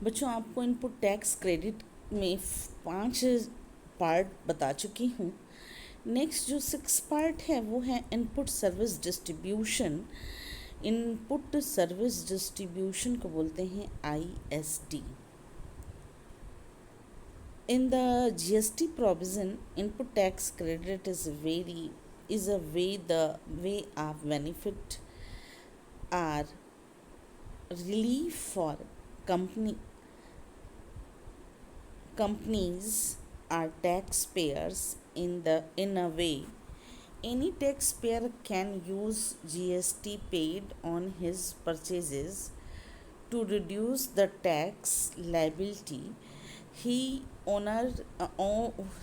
बच्चों, आपको input tax credit में 5 पार्ट बता चुकी हूँ। नेक्स्ट जो 6 पार्ट है वो है input service distribution. Input service distribution को बोलते हैं ISD। In the GST provision, input tax credit is a way the way of benefit or relief for company companies or taxpayers in a way any taxpayer can use GST paid on his purchases to reduce the tax liability he owner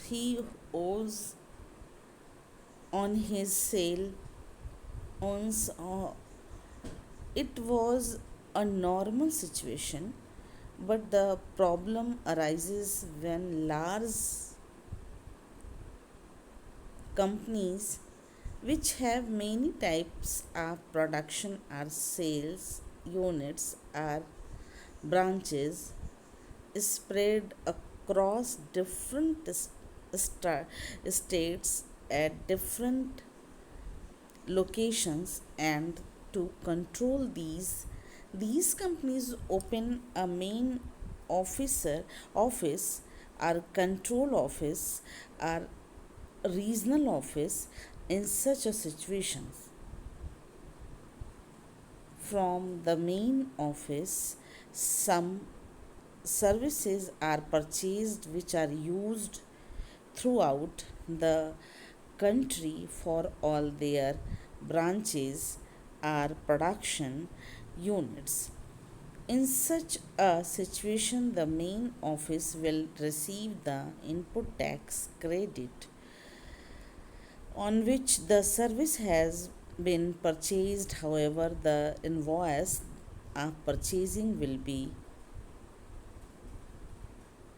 he owes on his sale owns. It was a normal situation, but the problem arises when large companies which have many types of production or sales units or branches spread across different states at different locations, and to control these companies open a main office or control office or regional office. In such a situation, from the main office some services are purchased which are used throughout the country for all their branches or production units. In such a situation, the main office will receive the input tax credit on which the service has been purchased. However, the invoice of purchasing will be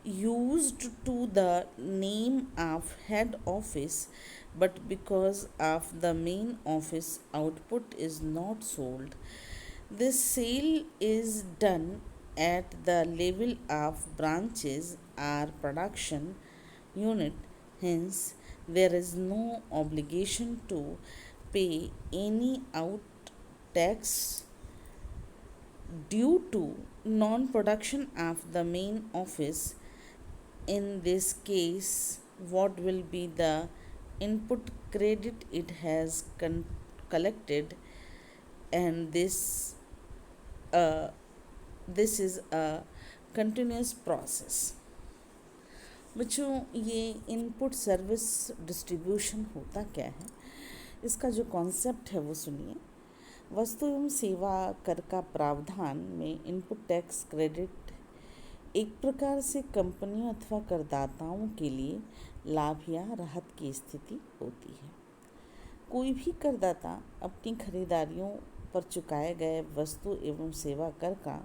used to the name of head office, but because of the main office output is not sold, this sale is done at the level of branches or production unit. Hence, there is no obligation to pay any out tax due to non production of the main office. In this case, what will be the input credit it has collected, and uh, this is a continuous process. बच्चों, ये input service distribution होता क्या है, इसका जो concept है वो सुनिए। वस्तु एवं सेवा कर का प्रावधान में इनपुट टैक्स क्रेडिट एक प्रकार से कंपनियों अथवा करदाताओं के लिए लाभ या राहत की स्थिति होती है। कोई भी करदाता अपनी खरीदारियों पर चुकाए गए वस्तु एवं सेवा कर का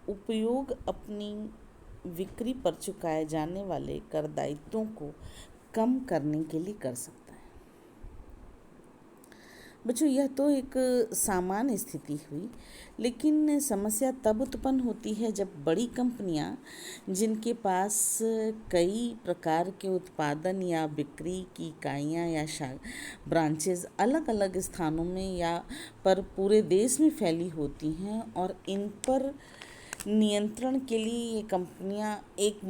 उपयोग अपनी बिक्री पर चुकाए जाने वाले कर दायित्वों को कम करने के लिए कर सकता है। बच्चों, यह तो एक सामान्य स्थिति हुई, लेकिन समस्या तब उत्पन्न होती है जब बड़ी कंपनियां जिनके पास कई प्रकार के उत्पादन या बिक्री की इकाइयाँ या ब्रांचेज अलग अलग स्थानों में या पर पूरे देश में फैली होती हैं, और इन पर नियंत्रण के लिए ये कंपनियां एक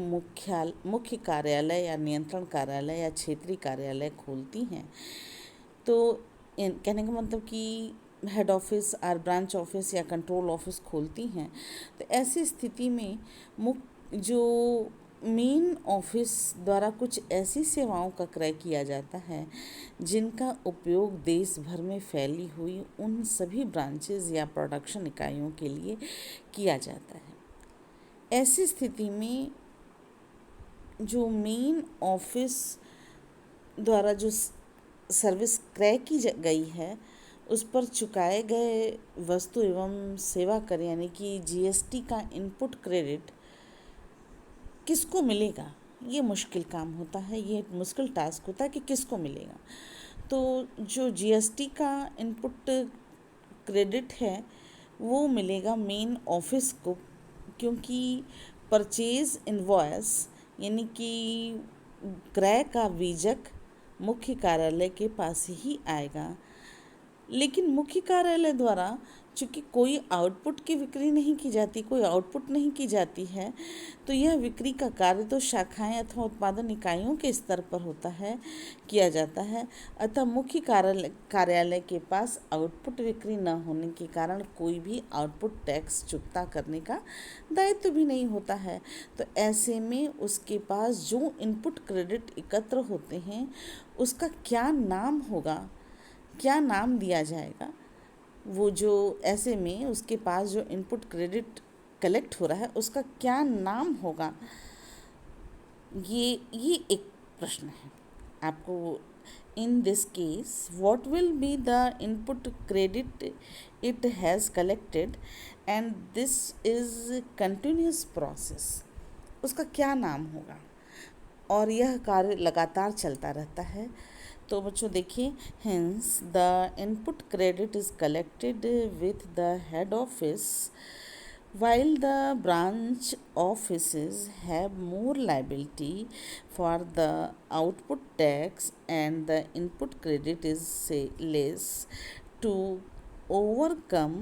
मुख्य कार्यालय या नियंत्रण कार्यालय या क्षेत्रीय कार्यालय खोलती हैं। तो कहने का मतलब कि हेड ऑफिस और ब्रांच ऑफिस या कंट्रोल ऑफिस खोलती हैं। तो ऐसी स्थिति में जो मेन ऑफिस द्वारा कुछ ऐसी सेवाओं का क्रय किया जाता है जिनका उपयोग देश भर में फैली हुई उन सभी ब्रांचेज या प्रोडक्शन इकाइयों के लिए किया जाता है। ऐसी स्थिति में जो मेन ऑफिस द्वारा जो सर्विस क्रय की गई है उस पर चुकाए गए वस्तु एवं सेवा कर यानी कि GST का इनपुट क्रेडिट किसको मिलेगा, ये मुश्किल काम होता है, ये मुश्किल टास्क होता है कि किसको मिलेगा। तो जो GST का इनपुट क्रेडिट है वो मिलेगा मेन ऑफिस को क्योंकि परचेज इनवॉइस यानी कि क्रय का बीजक मुख्य कार्यालय के पास ही आएगा। लेकिन मुख्य कार्यालय द्वारा चूँकि कोई आउटपुट की बिक्री नहीं की जाती, कोई आउटपुट नहीं की जाती है, तो यह बिक्री का कार्य तो शाखाएं अथवा उत्पादन इकाइयों के स्तर पर होता है, किया जाता है। अतः मुख्य कार्यालय के पास आउटपुट बिक्री न होने के कारण कोई भी आउटपुट टैक्स चुकता करने का दायित्व भी नहीं होता है। तो ऐसे में उसके पास जो इनपुट क्रेडिट एकत्र होते हैं उसका क्या नाम होगा, क्या नाम दिया जाएगा? वो जो ऐसे में उसके पास जो इनपुट क्रेडिट कलेक्ट हो रहा है उसका क्या नाम होगा, ये एक प्रश्न है आपको। In this case what will be the input credit it has collected and this is continuous process, उसका क्या नाम होगा और यह कार्य लगातार चलता रहता है। तो बच्चों देखिए, hence the input credit is collected with the head office while the branch offices have more liability for the output tax and the input credit is say less. To overcome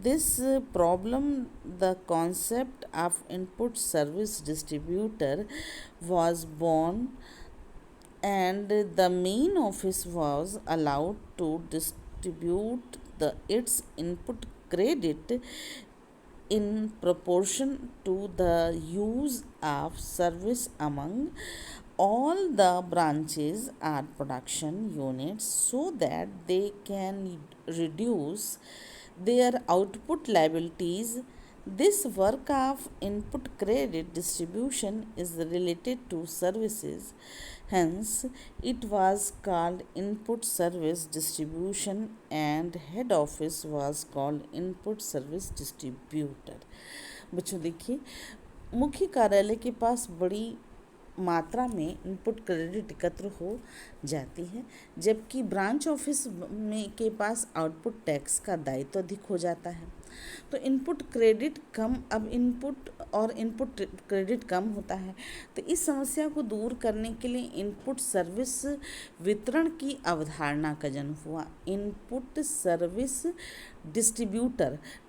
this problem, the concept of input service distributor was born and the main office was allowed to distribute its input credit in proportion to the use of service among all the branches or production units so that they can reduce their output liabilities. This work of input credit distribution is related to services, hence, it was called input service distribution and head office was called input service distributor. बच्चों देखिए, मुख्य कार्यालय के पास बड़ी मात्रा में input credit एकत्र हो जाती है, जबकि ब्रांच ऑफिस में के पास आउटपुट टैक्स का दायित्व अधिक हो जाता है। तो इनपुट क्रेडिट कम, अब इनपुट और इनपुट क्रेडिट कम होता है। तो इस समस्या को दूर करने के लिए इनपुट सर्विस वितरण की अवधारणा का जन्म हुआ। इनपुट सर्विस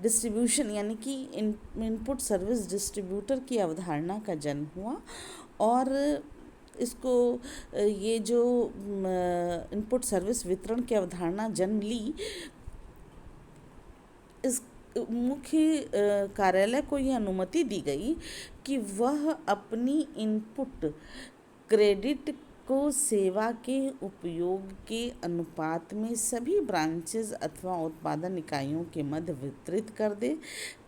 डिस्ट्रीब्यूशन यानी कि इनपुट सर्विस डिस्ट्रीब्यूटर की अवधारणा का जन्म हुआ और इसको ये जो इनपुट सर्विस वितरण की अवधारणा जन्म ली, इस मुख्य कार्यालय को यह अनुमति दी गई कि वह अपनी इनपुट क्रेडिट को सेवा के उपयोग के अनुपात में सभी ब्रांचेज अथवा उत्पादन इकाइयों के मध्य वितरित कर दे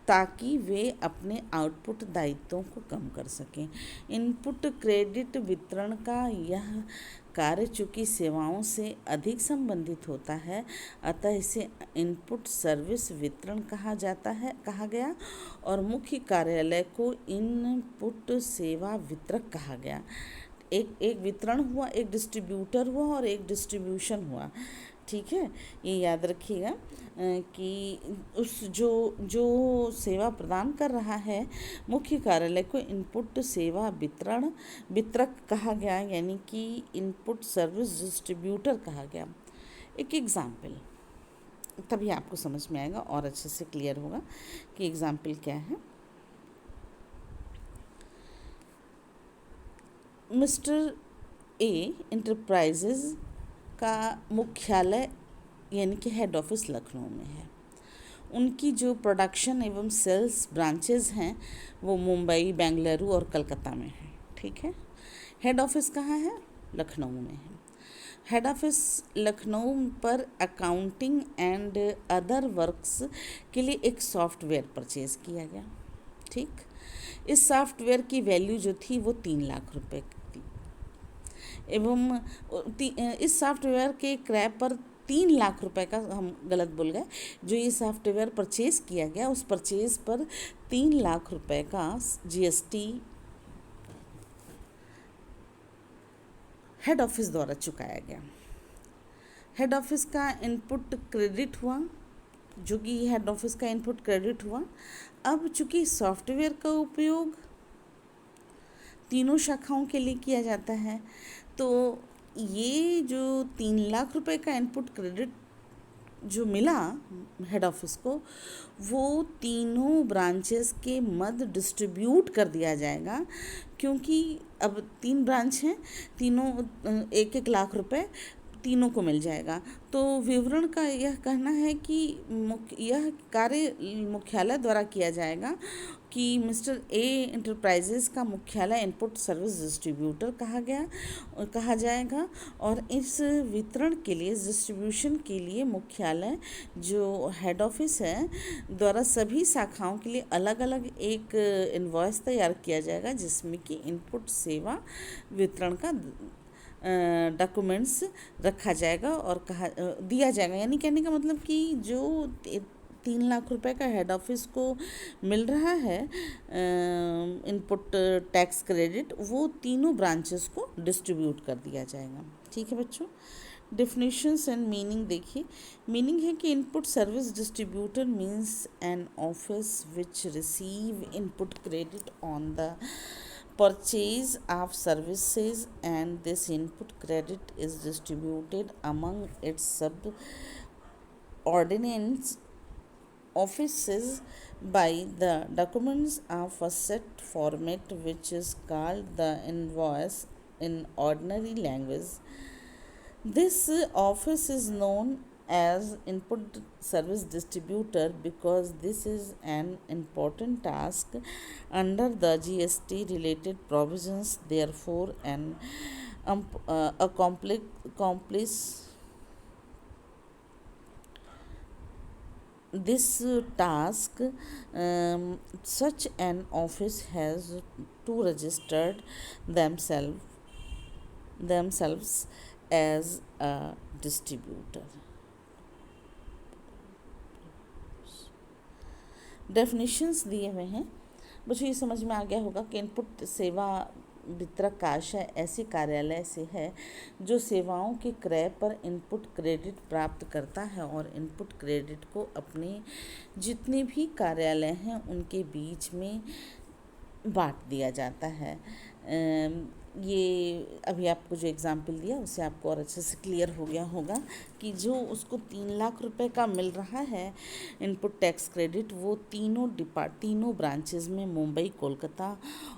ताकि वे अपने आउटपुट दायित्वों को कम कर सकें। इनपुट क्रेडिट वितरण का यह कार्य चूँकि सेवाओं से अधिक संबंधित होता है, अतः इसे इनपुट सर्विस वितरण कहा गया और मुख्य कार्यालय को इनपुट सेवा वितरक कहा गया। एक वितरण हुआ, एक डिस्ट्रीब्यूटर हुआ और एक डिस्ट्रीब्यूशन हुआ। ठीक है, ये याद रखिएगा कि उस जो सेवा प्रदान कर रहा है मुख्य कार्यालय को इनपुट सेवा वितरक कहा गया, यानी कि इनपुट सर्विस डिस्ट्रीब्यूटर कहा गया। एक एग्जाम्पल, तभी आपको समझ में आएगा और अच्छे से क्लियर होगा कि एग्जाम्पल क्या है। मिस्टर ए इंटरप्राइजेज का मुख्यालय यानी कि हेड ऑफिस लखनऊ में है। उनकी जो प्रोडक्शन एवं सेल्स ब्रांचेज हैं वो मुंबई, बेंगलुरु और कलकत्ता में हैं। ठीक है, हेड ऑफिस कहाँ है? लखनऊ में है। हेड ऑफिस लखनऊ पर अकाउंटिंग एंड अदर वर्क्स के लिए एक सॉफ्टवेयर परचेज किया गया। ठीक, इस सॉफ्टवेयर की वैल्यू जो थी वो 3 लाख रुपए थी एवं इस सॉफ्टवेयर के क्रय पर 3 लाख रुपए का, हम गलत बोल गए, जो ये सॉफ्टवेयर परचेज किया गया उस परचेज पर 3 लाख रुपए का जीएसटी हेड ऑफिस द्वारा चुकाया गया। हेड ऑफिस का इनपुट क्रेडिट हुआ जो कि हेड ऑफिस का इनपुट क्रेडिट हुआ। अब चूंकि सॉफ्टवेयर का उपयोग तीनों शाखाओं के लिए किया जाता है, तो ये जो 3 लाख रुपए का इनपुट क्रेडिट जो मिला हेड ऑफिस को, वो तीनों ब्रांचेस के मध्य डिस्ट्रीब्यूट कर दिया जाएगा, क्योंकि अब 3 ब्रांच हैं, तीनों 1-1 लाख रुपए तीनों को मिल जाएगा। तो विवरण का यह कहना है कि यह कार्य मुख्यालय द्वारा किया जाएगा कि मिस्टर ए इंटरप्राइजेज का मुख्यालय इनपुट सर्विस डिस्ट्रीब्यूटर कहा जाएगा, और इस वितरण के लिए, डिस्ट्रीब्यूशन के लिए मुख्यालय जो हेड ऑफिस है द्वारा सभी शाखाओं के लिए अलग अलग एक इनवॉइस तैयार किया जाएगा, जिसमें कि इनपुट सेवा वितरण का डॉक्यूमेंट्स रखा जाएगा और दिया जाएगा। यानी कहने का मतलब कि जो 3 लाख रुपए का हेड ऑफिस को मिल रहा है इनपुट टैक्स क्रेडिट, वो तीनों ब्रांचेस को डिस्ट्रीब्यूट कर दिया जाएगा। ठीक है बच्चों, डिफिनेशंस एंड मीनिंग देखिए। मीनिंग है कि input service distributor means an office which receive input credit on the purchase of services, and this input credit is distributed among its subordinate offices by the documents of a set format which is called the invoice in ordinary language. This office is known as input service distributor because this is an important task under the GST related provisions. Therefore, a complex this task, such an office has to register themselves themselves as a distributor. Definitions दिए हुए हैं बच्चों, ये समझ में आ गया होगा कि इनपुट सेवा वितरक का आशय ऐसे कार्यालय से है जो सेवाओं के क्रय पर इनपुट क्रेडिट प्राप्त करता है और इनपुट क्रेडिट को अपने जितने भी कार्यालय हैं उनके बीच में बांट दिया जाता है। ये अभी आपको जो एग्ज़ाम्पल दिया उससे आपको और अच्छे से क्लियर हो गया होगा कि जो उसको 3 लाख रुपए का मिल रहा है इनपुट टैक्स क्रेडिट, वो तीनों ब्रांचेस में मुंबई, कोलकाता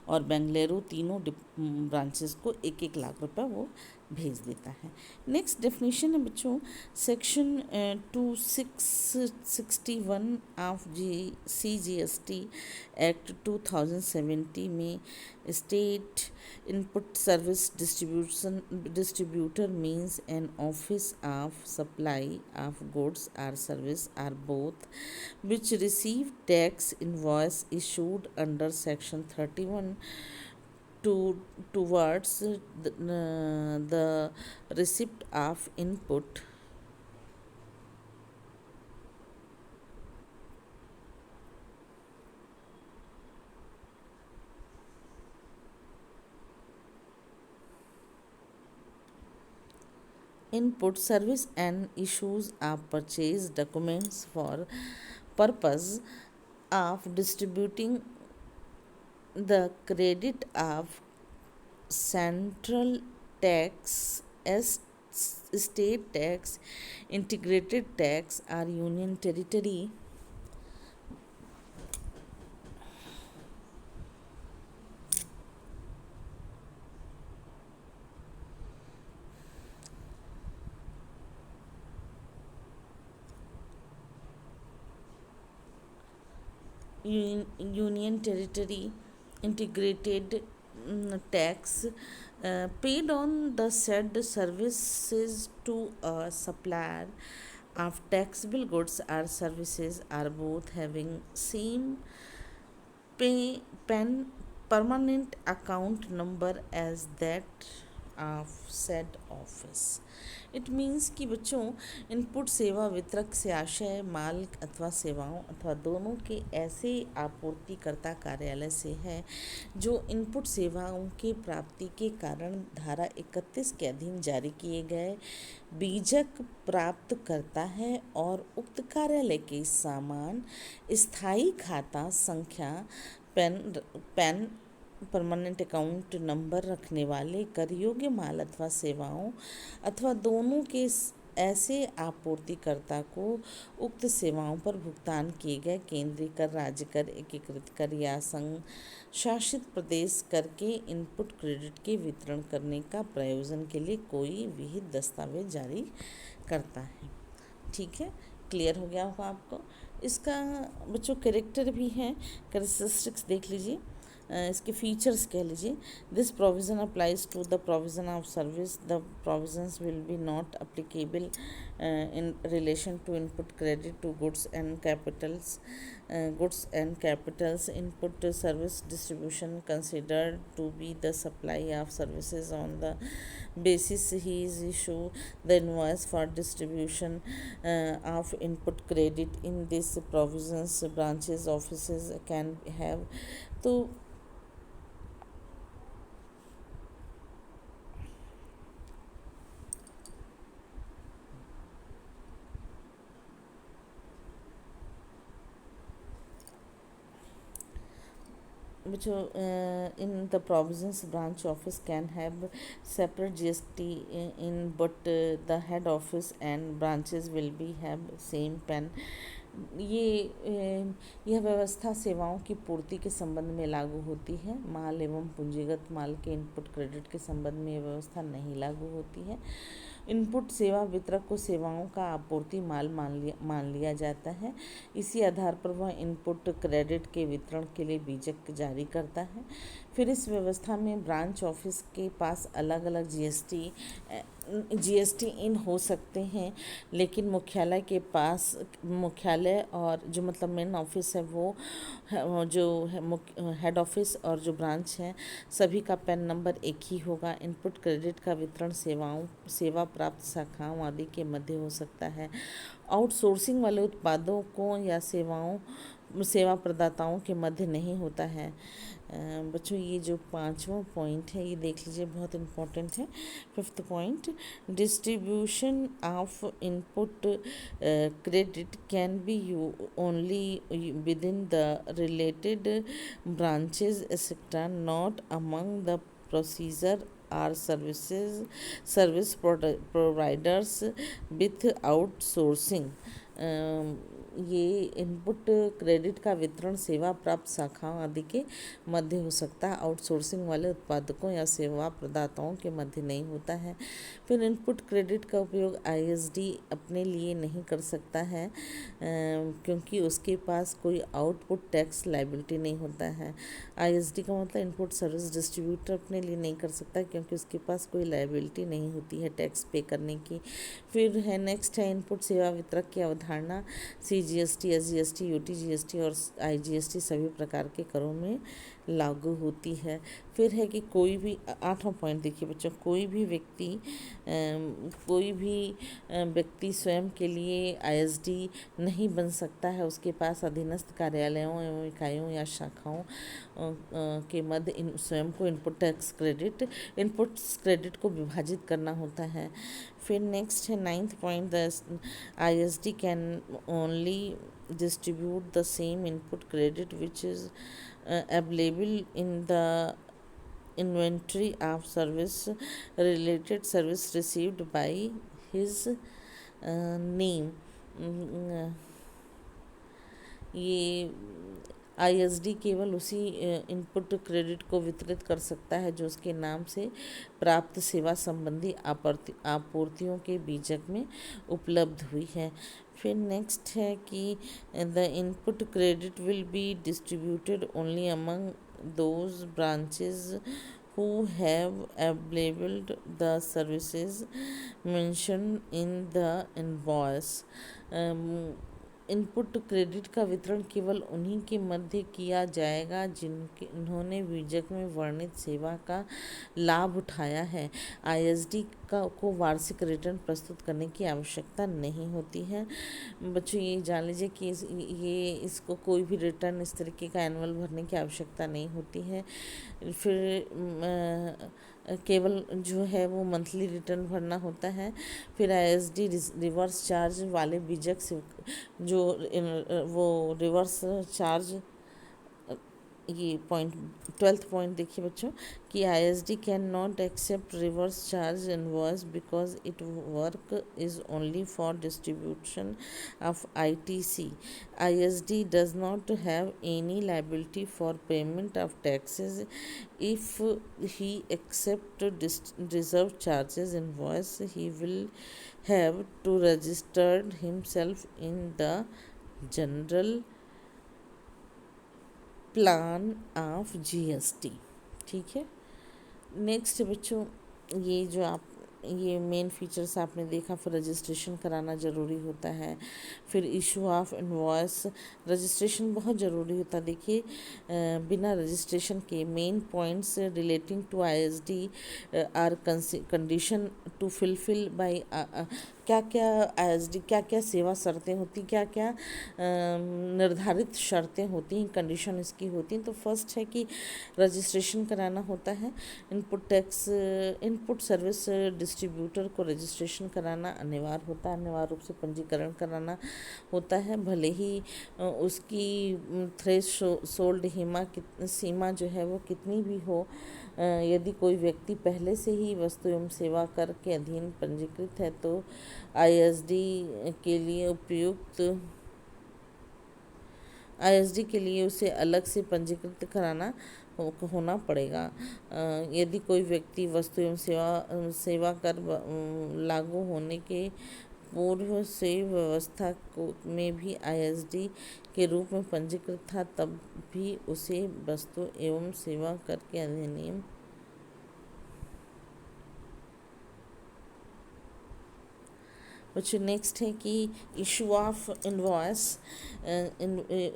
और बेंगलुरु तीनों ब्रांचेस को 1-1 लाख रुपए वो भेज देता है। नेक्स्ट डेफिनेशन है बच्चों, सेक्शन 2661 ऑफ CGST एक्ट 2070 में state input service distributor means an office of supply of goods or service or both which receive tax invoice issued under section 31 towards the receipt of input service and issues of purchase documents for purpose of distributing the credit of central tax, state tax, integrated tax or union territory union territory integrated tax paid on the said services to a supplier of taxable goods or services are both having same pay pen permanent account number as that of said office. It means कि बच्चों input सेवा वितरक से आशय माल अथवा सेवाओं अथवा दोनों के ऐसे आपूर्तिकर्ता कार्यालय से है जो इनपुट सेवाओं की प्राप्ति के कारण धारा 31 के अधीन जारी किए गए बीजक प्राप्त करता है और उक्त कार्यालय के समान स्थायी खाता संख्या pan pan permanent account number रखने वाले कर योग्य माल अथवा सेवाओं अथवा दोनों के ऐसे आपूर्तिकर्ता को उक्त सेवाओं पर भुगतान किए गए केंद्रीय कर राज्य कर एकीकृत कर या संघ शासित प्रदेश कर के इनपुट क्रेडिट के वितरण करने का प्रयोजन के लिए कोई विहित दस्तावेज जारी करता है। ठीक है, क्लियर हो गया होगा आपको। इसका बच्चों कैरेक्टर भी है, कैरेक्टरिस्टिक्स देख लीजिए। इसके फीचर्स कह लीजिए। This provision applies to the provision of service, the provisions will be not applicable in relation to input credit to goods and capitals input service distribution considered to be the supply of services on the basis he is issue the invoice for distribution of input credit in this provisions branches offices can have। तो which in the province branch office can have separate GST but the head office and branches will be have same PAN। यह व्यवस्था सेवाओं की पूर्ति के संबंध में लागू होती है। माल एवं पूंजीगत माल के इनपुट क्रेडिट के संबंध में यह व्यवस्था नहीं लागू होती है। इनपुट सेवा वितरक को सेवाओं का आपूर्ति माल मान लिया जाता है। इसी आधार पर वह इनपुट क्रेडिट के वितरण के लिए बीजक जारी करता है। फिर इस व्यवस्था में ब्रांच ऑफिस के पास अलग अलग जीएसटी इन हो सकते हैं, लेकिन मुख्यालय और जो मतलब मेन ऑफिस है वो जो हेड ऑफिस और जो ब्रांच है सभी का पैन नंबर एक ही होगा। इनपुट क्रेडिट का वितरण सेवा प्राप्त शाखाओं आदि के मध्य हो सकता है। आउटसोर्सिंग वाले उत्पादों को या सेवा प्रदाताओं के मध्य नहीं होता है। बच्चों ये जो 5वां पॉइंट है ये देख लीजिए, बहुत इम्पोर्टेंट है। 5th point, distribution of input credit can be only within the related branches etcetera not among the procedure or service providers with outsourcing. ये इनपुट क्रेडिट का वितरण सेवा प्राप्त शाखाओं आदि के मध्य हो सकता है, आउटसोर्सिंग वाले उत्पादकों या सेवा प्रदाताओं के मध्य नहीं होता है। फिर इनपुट क्रेडिट का उपयोग आईएसडी अपने लिए नहीं कर सकता है क्योंकि उसके पास कोई आउटपुट टैक्स लायबिलिटी नहीं होता है। आईएसडी का मतलब इनपुट सर्विस डिस्ट्रीब्यूटर अपने लिए नहीं कर सकता क्योंकि उसके पास कोई लायबिलिटी नहीं होती है टैक्स पे करने की। फिर है नेक्स्ट है इनपुट सेवा वितरक की अवधारणा सीजीएसटी, एसजीएसटी, यूटीजीएसटी और आईजीएसटी सभी प्रकार के करों में लागू होती है। फिर है कि कोई भी 8वां पॉइंट देखिए बच्चों, कोई भी व्यक्ति स्वयं के लिए आईएसडी नहीं बन सकता है। उसके पास अधीनस्थ कार्यालयों एवं इकाइयों या शाखाओं के मध्य स्वयं को इनपुट क्रेडिट को विभाजित करना होता है। फिर नेक्स्ट है 9th point, the ISD can only distribute the same input credit which is available in the inventory of service related service received by his name। ये आईएसडी केवल उसी इनपुट क्रेडिट को वितरित कर सकता है जो उसके नाम से प्राप्त सेवा संबंधी आपूर्तियों के बीजक में उपलब्ध हुई है। फिर नेक्स्ट है कि the input credit will be distributed only among those branches who have availed the services mentioned in the invoice। Input credit का वितरण केवल उन्हीं के मध्य किया जाएगा जिन्होंने बीजक में वर्णित सेवा का लाभ उठाया है। आईएसडी को वार्षिक रिटर्न प्रस्तुत करने की आवश्यकता नहीं होती है। बच्चों ये जान लीजिए कि इसको कोई भी रिटर्न इस तरीके का एनुअल भरने की आवश्यकता नहीं होती है। फिर केवल जो है वो मंथली रिटर्न भरना होता है। फिर आईएसडी रिवर्स चार्ज वाले बीजक से जो वो रिवर्स चार्ज, ये पॉइंट 12th पॉइंट देखिए बच्चों कि ISD can not accept reverse charge invoice because it work is only for distribution of ITC. ISD does not have any liability for payment of taxes if he accept reserve charges invoice he will have to register himself in the general plan of GST. ठीक है। Next बच्चों, ये जो आप ये main features आपने देखा। फिर रजिस्ट्रेशन कराना ज़रूरी होता है। फिर इशू ऑफ इनवॉइस, रजिस्ट्रेशन बहुत ज़रूरी होता है। देखिए बिना रजिस्ट्रेशन के main points relating to ISD are condition to fulfil by क्या क्या आईएसडी, क्या क्या सेवा शर्तें होती, क्या क्या निर्धारित शर्तें होती हैं, कंडीशन इसकी होती हैं। तो फर्स्ट है कि रजिस्ट्रेशन कराना होता है। इनपुट सर्विस डिस्ट्रीब्यूटर को रजिस्ट्रेशन कराना अनिवार्य होता है, अनिवार्य रूप से पंजीकरण कराना होता है। भले ही उसकी थ्रेशोल्ड सीमा जो है वो कितनी भी हो, यदि कोई व्यक्ति पहले से ही वस्तु एवं सेवा कर के अधीन पंजीकृत है तो आईएसडी के लिए उसे अलग से पंजीकृत कराना होना पड़ेगा। यदि कोई व्यक्ति वस्तु एवं सेवा कर लागू होने के पूर्व से व्यवस्था में भी आईएसडी के रूप में पंजीकृत था, तब भी उसे वस्तु एवं सेवा कर के अधिनियम कुछ। नेक्स्ट है कि इशू ऑफ इनवॉइस,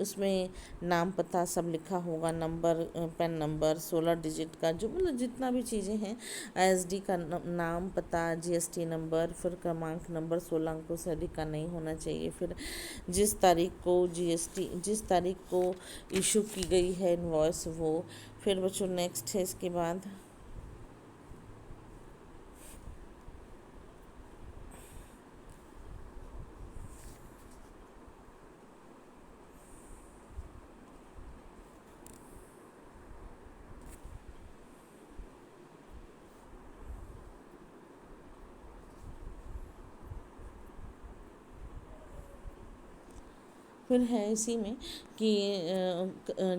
उसमें नाम पता सब लिखा होगा, नंबर, पैन नंबर, 16 डिजिट का जो मतलब जितना भी चीज़ें हैं, आईएसडी का नाम पता, जीएसटी नंबर, फिर क्रमांक नंबर 16 अंकों से अधिक का नहीं होना चाहिए। फिर जिस तारीख को इशू की गई है इनवॉइस वो। फिर बच्चों नेक्स्ट है इसके बाद फिर है इसी में कि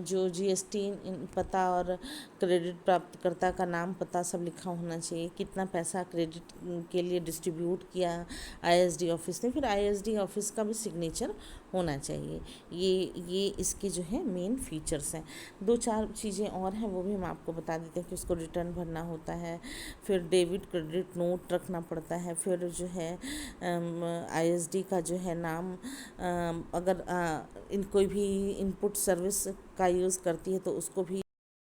जो जीएसटी पता और क्रेडिट प्राप्तकर्ता का नाम पता सब लिखा होना चाहिए। कितना पैसा क्रेडिट के लिए डिस्ट्रीब्यूट किया आईएसडी ऑफिस ने, फिर आईएसडी ऑफिस का भी सिग्नेचर होना चाहिए। ये इसके जो है मेन फीचर्स हैं। 2-4 चीज़ें और हैं वो भी हम आपको बता देते हैं कि उसको रिटर्न भरना होता है, फिर डेबिट क्रेडिट नोट रखना पड़ता है, फिर जो है आईएसडी का जो है नाम, अगर कोई भी इनपुट सर्विस का यूज़ करती है तो उसको भी